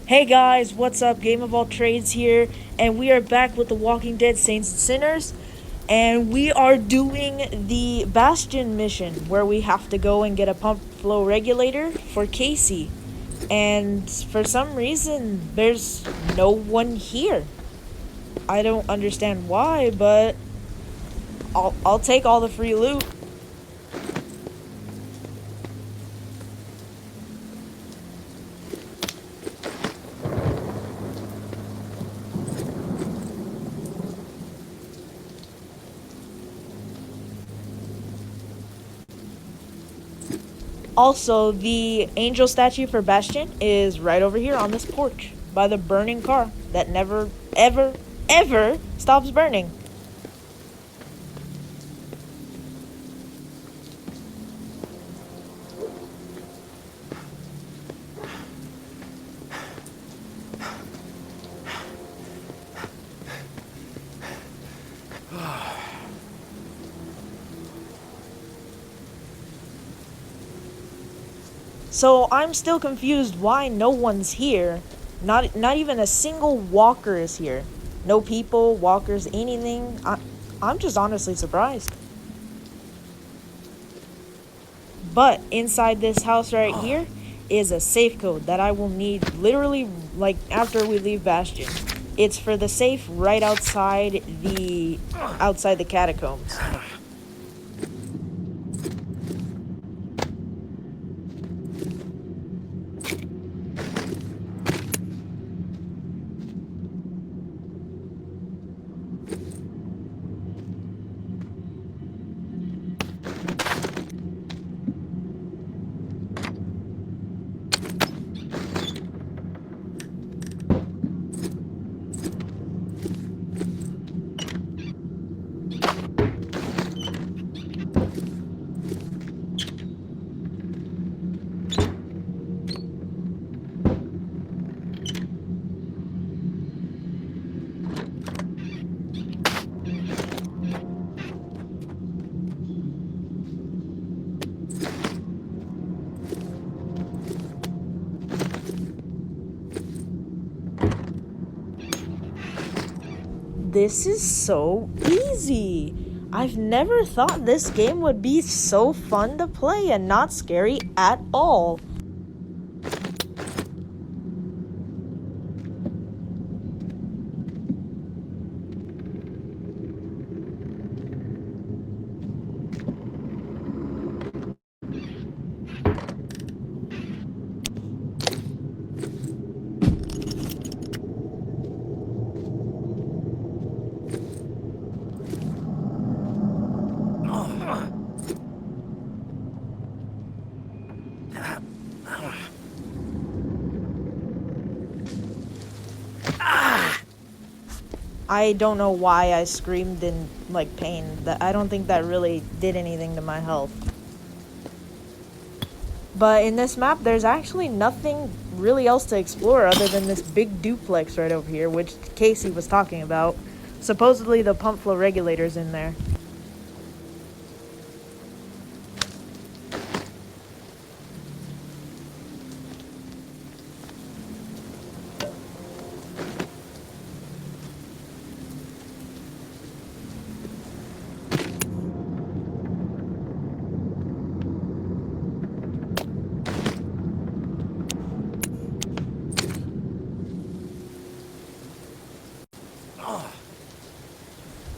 Hey guys, what's up? Game of All Trades here, and we are back with The Walking Dead Saints and Sinners, and we are doing the Bastion mission where we have to go and get a pump flow regulator for Casey. And for some reason, there's no one here. I don't understand why, but I'll take all the free loot. Also, the angel statue for Bastion is right over here on this porch by the burning car that never, ever, ever stops burning. So I'm still confused why no one's here. Not even a single walker is here. No people, walkers, anything. I'm just honestly surprised. But inside this house right here is a safe code that I will need literally like after we leave Bastion. It's for the safe right outside the catacombs. This is so easy. I've never thought this game would be so fun to play and not scary at all. I don't know why I screamed in like pain. That I don't think that really did anything to my health. But in this map, there's actually nothing really else to explore other than this big duplex right over here, which Casey was talking about. Supposedly the pump flow regulator's in there.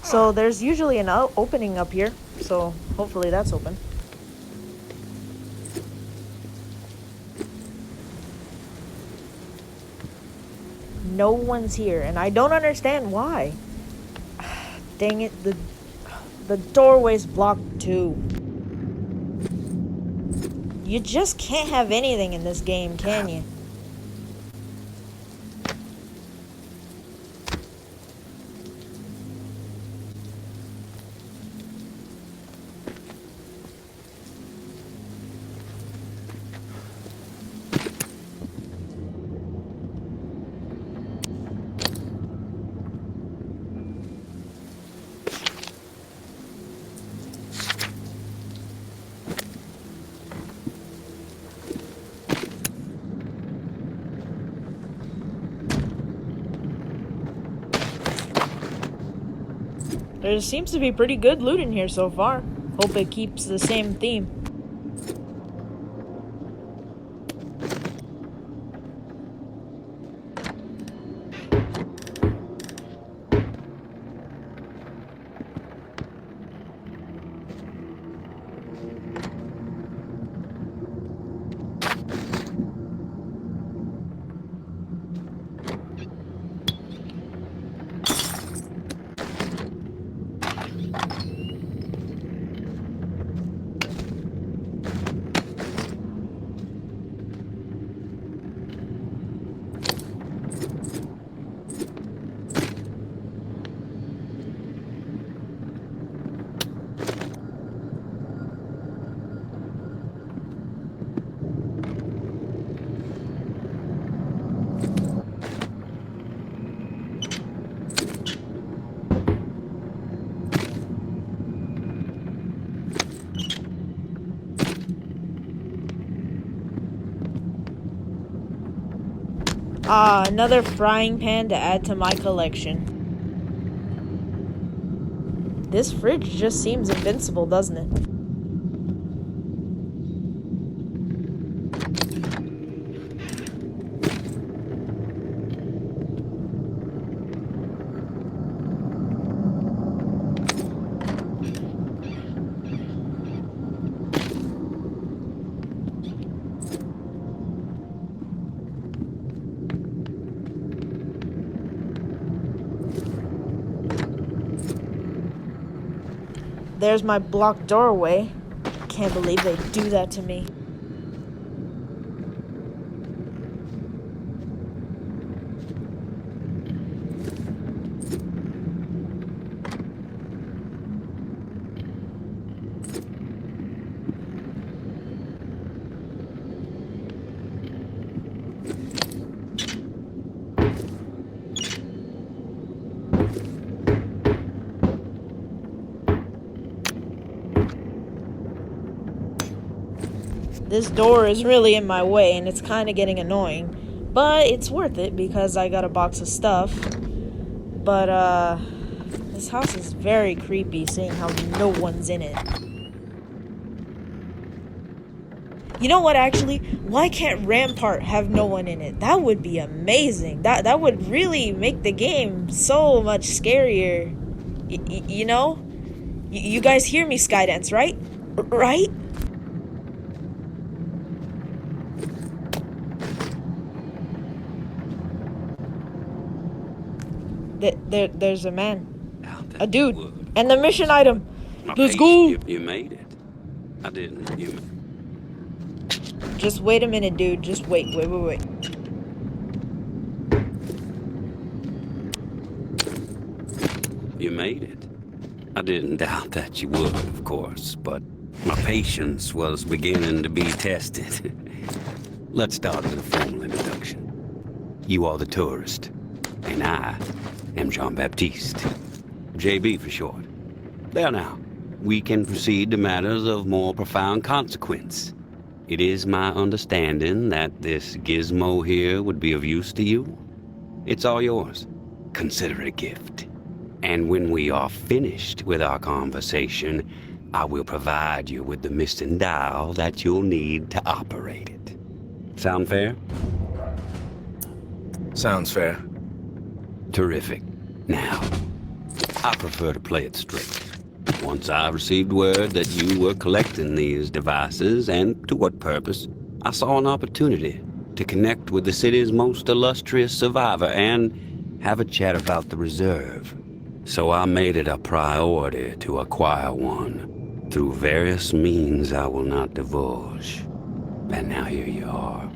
So there's usually an opening up here, so hopefully that's open. No one's here, and I don't understand why. Dang it, the doorway's blocked too. You just can't have anything in this game, can you? There seems to be pretty good loot in here so far. Hope it keeps the same theme. Ah, another frying pan to add to my collection. This fridge just seems invincible, doesn't it? There's my blocked doorway. Can't believe they do that to me. This door is really in my way and it's kind of getting annoying. But it's worth it because I got a box of stuff. But, this house is very creepy seeing how no one's in it. You know what, actually? Why can't Rampart have no one in it? That would be amazing. That would really make the game so much scarier. You know? You guys hear me, Skydance, right? Right? There's a man. A dude. And the mission item. Let's go! You made it. I didn't. You... Just wait a minute, dude. Just wait. You made it. I didn't doubt that you would, of course, but my patience was beginning to be tested. Let's start with a formal introduction. You are the tourist, and I am Jean-Baptiste. JB for short. There now, we can proceed to matters of more profound consequence. It is my understanding that this gizmo here would be of use to you. It's all yours. Consider it a gift. And when we are finished with our conversation, I will provide you with the missing dial that you'll need to operate it. Sound fair? Sounds fair. Terrific. Now, I prefer to play it straight. Once I received word that you were collecting these devices, and to what purpose, I saw an opportunity to connect with the city's most illustrious survivor and have a chat about the reserve. So I made it a priority to acquire one, through various means I will not divulge. And now here you are.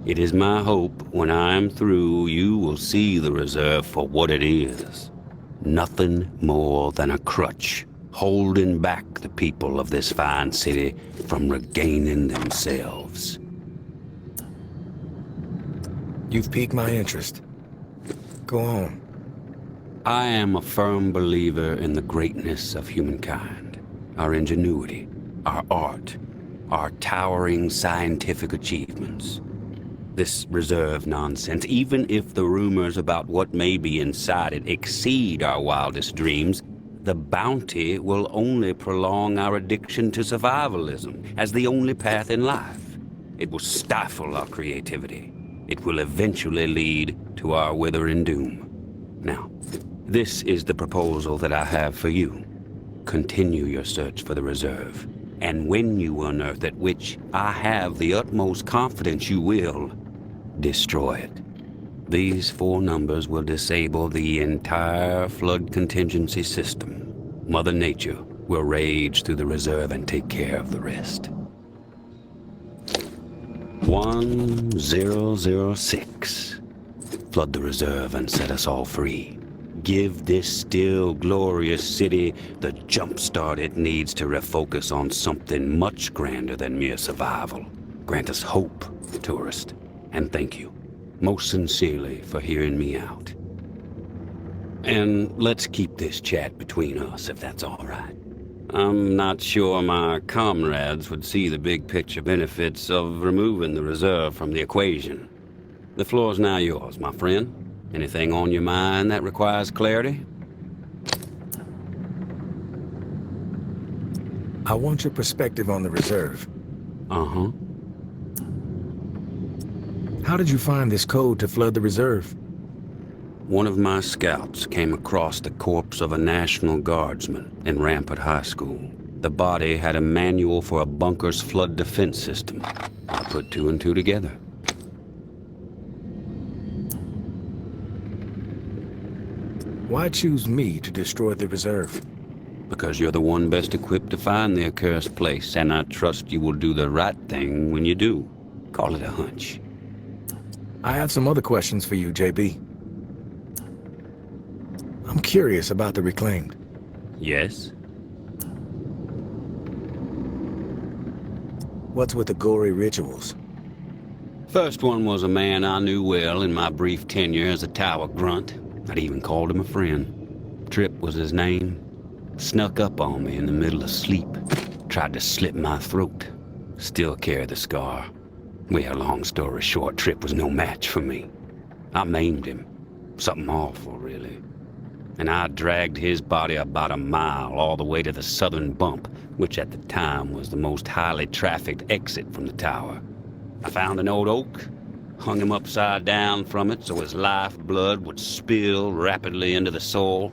It is my hope when I am through, you will see the reserve for what it is. Nothing more than a crutch, holding back the people of this fine city from regaining themselves. You've piqued my interest. Go on. I am a firm believer in the greatness of humankind, our ingenuity, our art, our towering scientific achievements. This reserve nonsense, even if the rumors about what may be inside it exceed our wildest dreams, The bounty will only prolong our addiction to survivalism as the only path in life. It will stifle our creativity. It will eventually lead to our withering doom. Now, this is the proposal that I have for you. Continue your search for the reserve, and when you unearth it, which I have the utmost confidence you will, destroy it. These 4 numbers will disable the entire flood contingency system. Mother Nature will rage through the reserve and take care of the rest. 1006. Flood the reserve and set us all free. Give this still glorious city the jump start it needs to refocus on something much grander than mere survival. Grant us hope, tourist, and thank you most sincerely for hearing me out. And let's keep this chat between us, if that's all right. I'm not sure my comrades would see the big picture benefits of removing the reserve from the equation. The floor's now yours, my friend. Anything on your mind that requires clarity? I want your perspective on the reserve. Uh-huh. How did you find this code to flood the reserve? One of my scouts came across the corpse of a National Guardsman in Rampart High School. The body had a manual for a bunker's flood defense system. I put 2 and 2 together. Why choose me to destroy the reserve? Because you're the one best equipped to find the accursed place, and I trust you will do the right thing when you do. Call it a hunch. I have some other questions for you, JB. I'm curious about the Reclaimed. Yes? What's with the gory rituals? First one was a man I knew well in my brief tenure as a tower grunt. I'd even called him a friend. Tripp was his name. Snuck up on me in the middle of sleep. Tried to slit my throat. Still carry the scar. Well, long story short, Tripp was no match for me. I maimed him. Something awful, really. And I dragged his body about a mile all the way to the southern bump, which at the time was the most highly trafficked exit from the tower. I found an old oak, hung him upside down from it so his lifeblood would spill rapidly into the soil,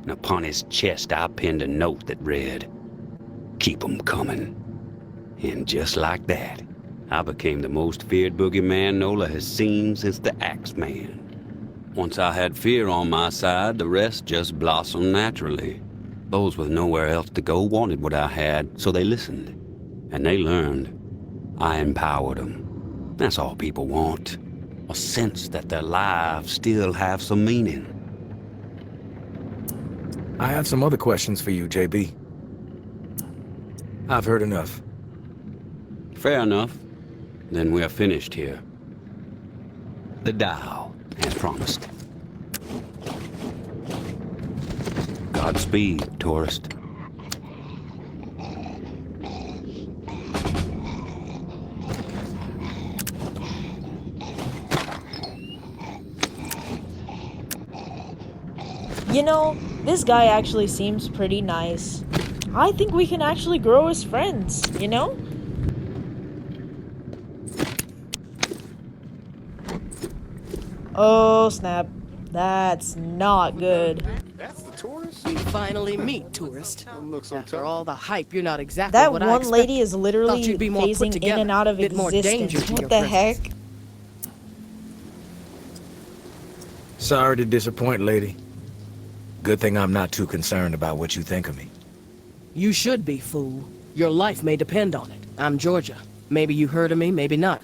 and upon his chest I pinned a note that read, "Keep 'em coming." And just like that, I became the most feared boogeyman Nola has seen since the Axeman. Once I had fear on my side, the rest just blossomed naturally. Those with nowhere else to go wanted what I had, so they listened. And they learned. I empowered them. That's all people want. A sense that their lives still have some meaning. I have some other questions for you, JB. I've heard enough. Fair enough. Then we're finished here. The dial, as promised. Godspeed, tourist. You know, this guy actually seems pretty nice. I think we can actually grow as friends, you know? Oh, snap. That's not good. That's the tourist? We finally meet, tourist. Don't look so After tough. all the hype, you're not exactly That what I one expected. lady is literally Thought you'd be more put phasing in together, and out of bit more danger existence. to What your the presence. heck? Sorry to disappoint, lady. Good thing I'm not too concerned about what you think of me. You should be, fool. Your life may depend on it. I'm Georgia. Maybe you heard of me, maybe not.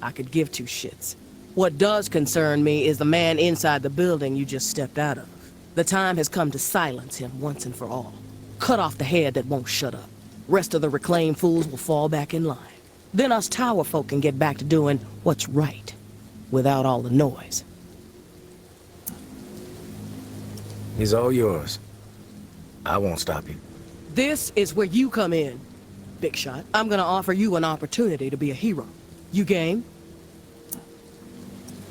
I could give 2 shits. What does concern me is the man inside the building you just stepped out of. The time has come to silence him once and for all. Cut off the head that won't shut up. Rest of the reclaimed fools will fall back in line. Then us tower folk can get back to doing what's right, without all the noise. He's all yours. I won't stop you. This is where you come in, Big Shot. I'm gonna offer you an opportunity to be a hero. You game?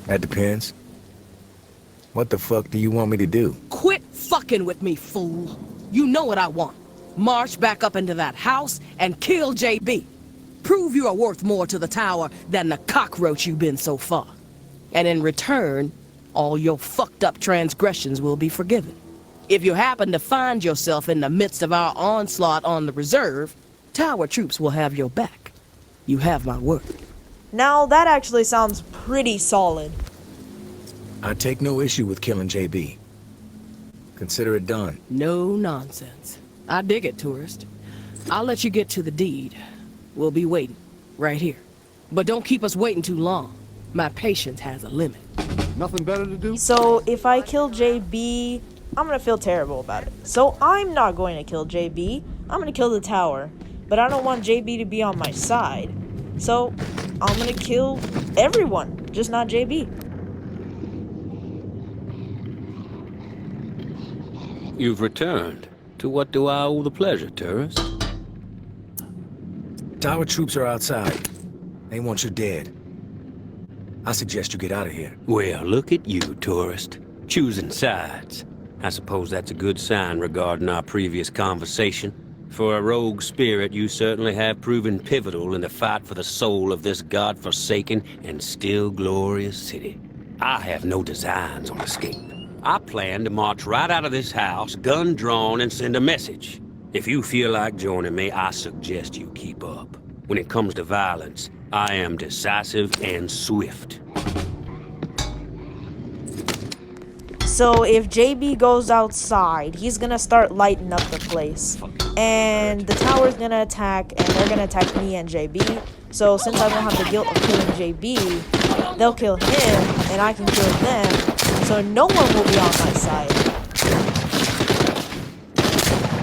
That depends. What the fuck do you want me to do? Quit fucking with me, fool. You know what I want. March back up into that house and kill JB. Prove you are worth more to the tower than the cockroach you've been so far. And in return, all your fucked up transgressions will be forgiven. If you happen to find yourself in the midst of our onslaught on the reserve, tower troops will have your back. You have my word. Now, that actually sounds pretty solid. I take no issue with killing JB. Consider it done. No nonsense. I dig it, tourist. I'll let you get to the deed. We'll be waiting, right here. But don't keep us waiting too long. My patience has a limit. Nothing better to do? So, if I kill JB, I'm gonna feel terrible about it. So, I'm not going to kill JB. I'm gonna kill the tower. But I don't want JB to be on my side. So, I'm gonna kill everyone, just not JB. You've returned. To what do I owe the pleasure, tourist? Tower troops are outside. They want you dead. I suggest you get out of here. Well, look at you, tourist. Choosing sides. I suppose that's a good sign regarding our previous conversation. For a rogue spirit, you certainly have proven pivotal in the fight for the soul of this godforsaken and still glorious city. I have no designs on escape. I plan to march right out of this house, gun drawn, and send a message. If you feel like joining me, I suggest you keep up. When it comes to violence, I am decisive and swift. So if JB goes outside, he's gonna start lighting up the place. And the tower's gonna attack, and they're gonna attack me and JB. So since I won't have the guilt of killing JB, they'll kill him, and I can kill them. So no one will be on my side.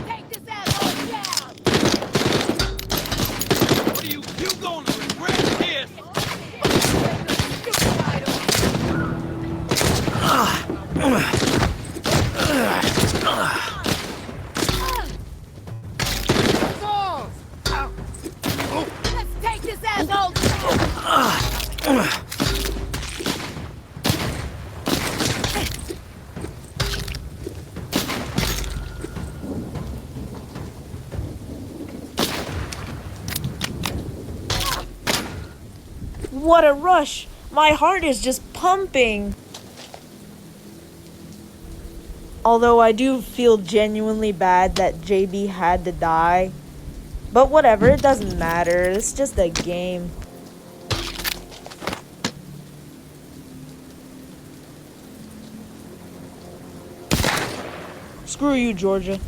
Take this asshole down! What are you gonna regret this? Let's take this asshole down! What a rush! My heart is just pumping. Although I do feel genuinely bad that JB had to die. But whatever, it doesn't matter. It's just a game. Screw you, Georgia.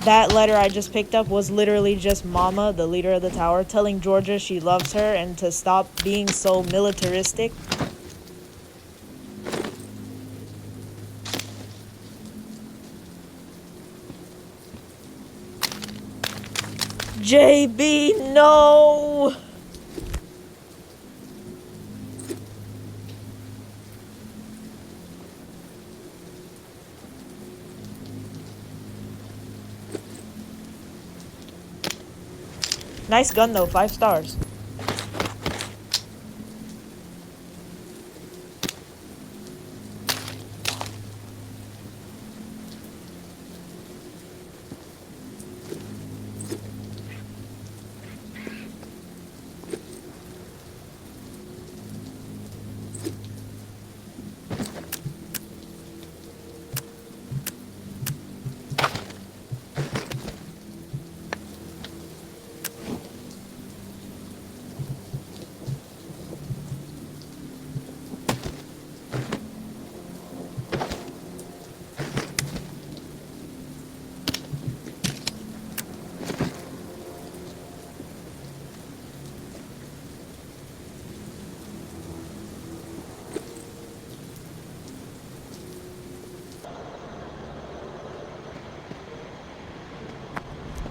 That letter I just picked up was literally just Mama, the leader of the tower, telling Georgia she loves her and to stop being so militaristic. JB, no! Nice gun though, 5 stars.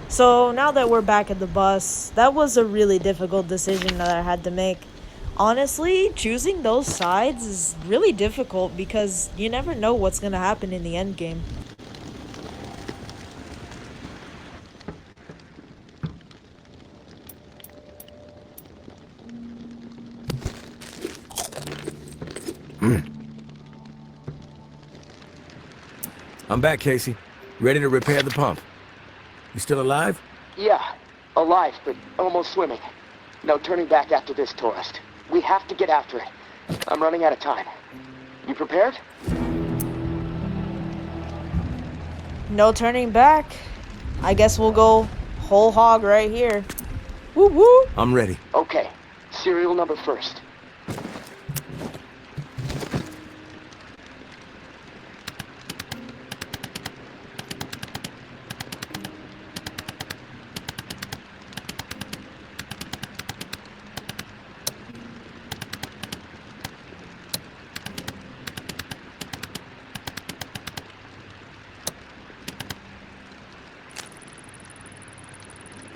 So now that we're back at the bus, that was a really difficult decision that I had to make. Honestly, choosing those sides is really difficult because you never know what's gonna happen in the end game. I'm back, Casey. Ready to repair the pump. You still alive? Yeah, alive, but almost swimming. No turning back after this, tourist. We have to get after it. I'm running out of time. You prepared? No turning back. I guess we'll go whole hog right here. Woo woo! I'm ready. Okay. Serial number first.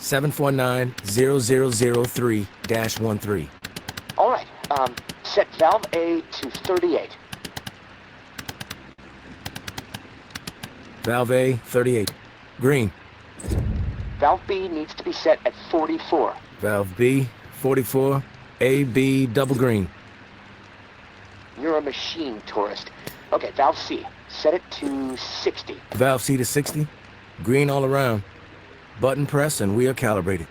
Seven four nine 0003-13. All right. Set valve A to 38. Valve A, 38. Green. Valve B needs to be set at 44. Valve B, 44. A, B, double green. You're a machine, tourist. Okay, valve C. Set it to 60. Valve C to 60. Green all around. Button press and we are calibrated.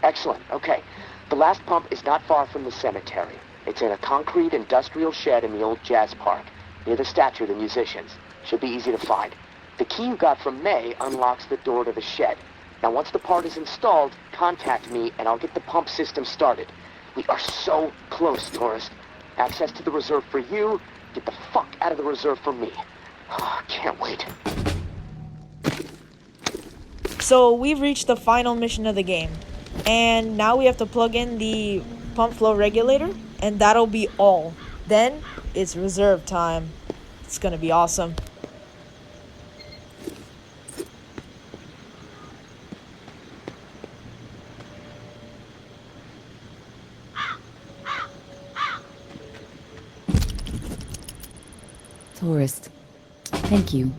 Excellent. Okay. The last pump is not far from the cemetery. It's in a concrete industrial shed in the old jazz park, near the statue of the musicians. Should be easy to find. The key you got from May unlocks the door to the shed. Now, once the part is installed, contact me and I'll get the pump system started. We are so close, tourist. Access to the reserve for you. Get the fuck out of the reserve for me. Can't wait. So we've reached the final mission of the game. And now we have to plug in the pump flow regulator. And that'll be all. Then it's reserve time. It's gonna be awesome. Tourist, thank you,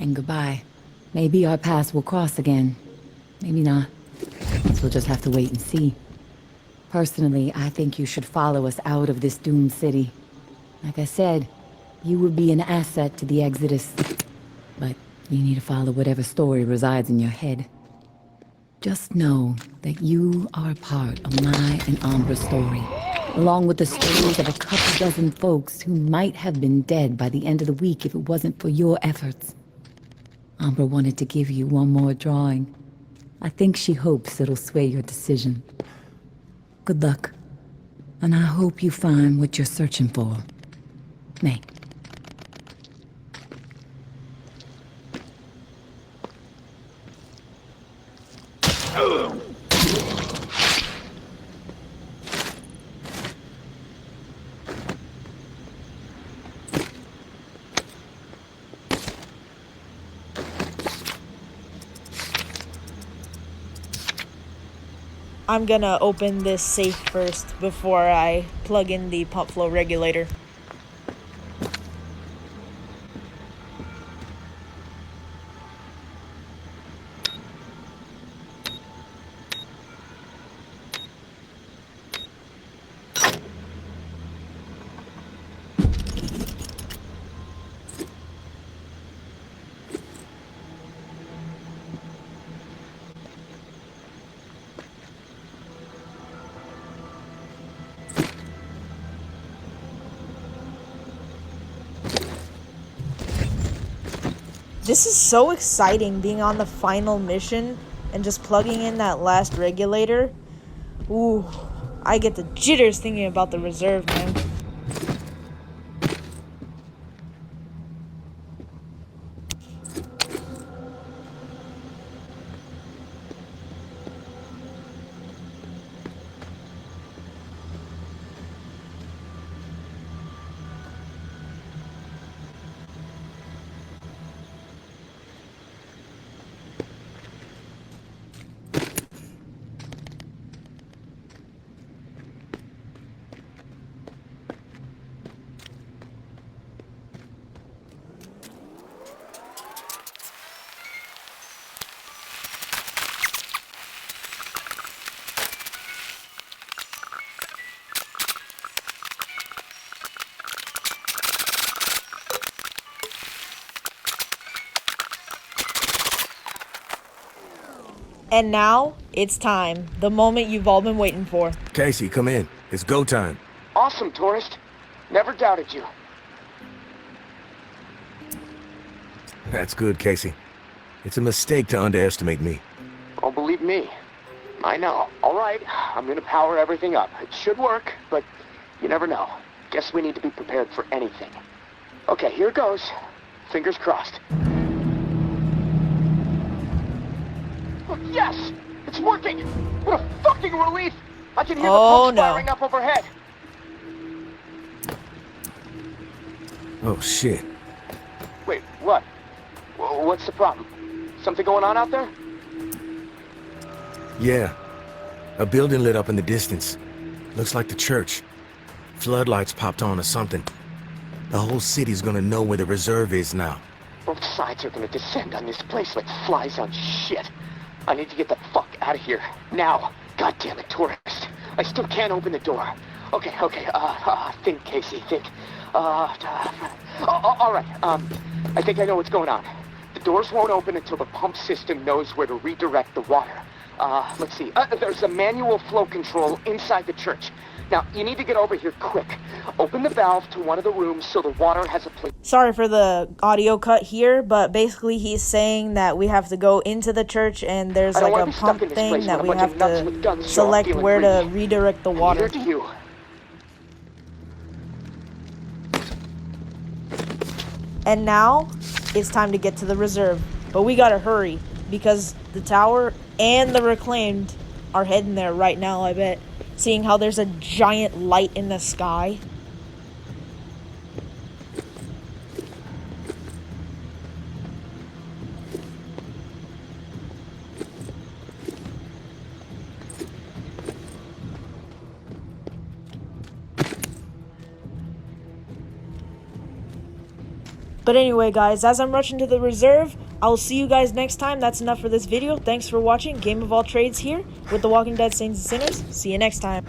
and goodbye. Maybe our paths will cross again. Maybe not. Guess we'll just have to wait and see. Personally, I think you should follow us out of this doomed city. Like I said, you would be an asset to the Exodus. But you need to follow whatever story resides in your head. Just know that you are a part of my and Ambra's story, along with the stories of a couple dozen folks who might have been dead by the end of the week if it wasn't for your efforts. Ambra wanted to give you one more drawing. I think she hopes it'll sway your decision. Good luck. And I hope you find what you're searching for. May. I'm gonna open this safe first before I plug in the pump flow regulator. This is so exciting, being on the final mission and just plugging in that last regulator. Ooh, I get the jitters thinking about the reserve, man. And now, it's time. The moment you've all been waiting for. Casey, come in. It's go time. Awesome, tourist. Never doubted you. That's good, Casey. It's a mistake to underestimate me. Oh, believe me. I know. All right, I'm gonna power everything up. It should work, but you never know. Guess we need to be prepared for anything. Okay, here goes. Fingers crossed. Oh, yes! It's working! What a fucking relief! I can hear the pumps firing up overhead. Oh, shit. Wait, what? What's the problem? Something going on out there? Yeah. A building lit up in the distance. Looks like the church. Floodlights popped on or something. The whole city's gonna know where the reserve is now. Both sides are gonna descend on this place like flies on shit. I need to get the fuck out of here. Now. God damn it, tourist. I still can't open the door. Okay, think, Casey, think. All right, I think I know what's going on. The doors won't open until the pump system knows where to redirect the water. Let's see. There's a manual flow control inside the church. Now, you need to get over here quick. Open the valve to one of the rooms so the water has a place. Sorry for the audio cut here, but basically he's saying that we have to go into the church and there's like a pump thing that we have to select where to redirect the water. Here to you. And now, it's time to get to the reserve. But we gotta hurry, because the tower and the reclaimed are heading there right now, I bet. Seeing how there's a giant light in the sky. But anyway, guys, as I'm rushing to the reserve, I'll see you guys next time. That's enough for this video. Thanks for watching. Game of All Trades here with The Walking Dead Saints and Sinners. See you next time.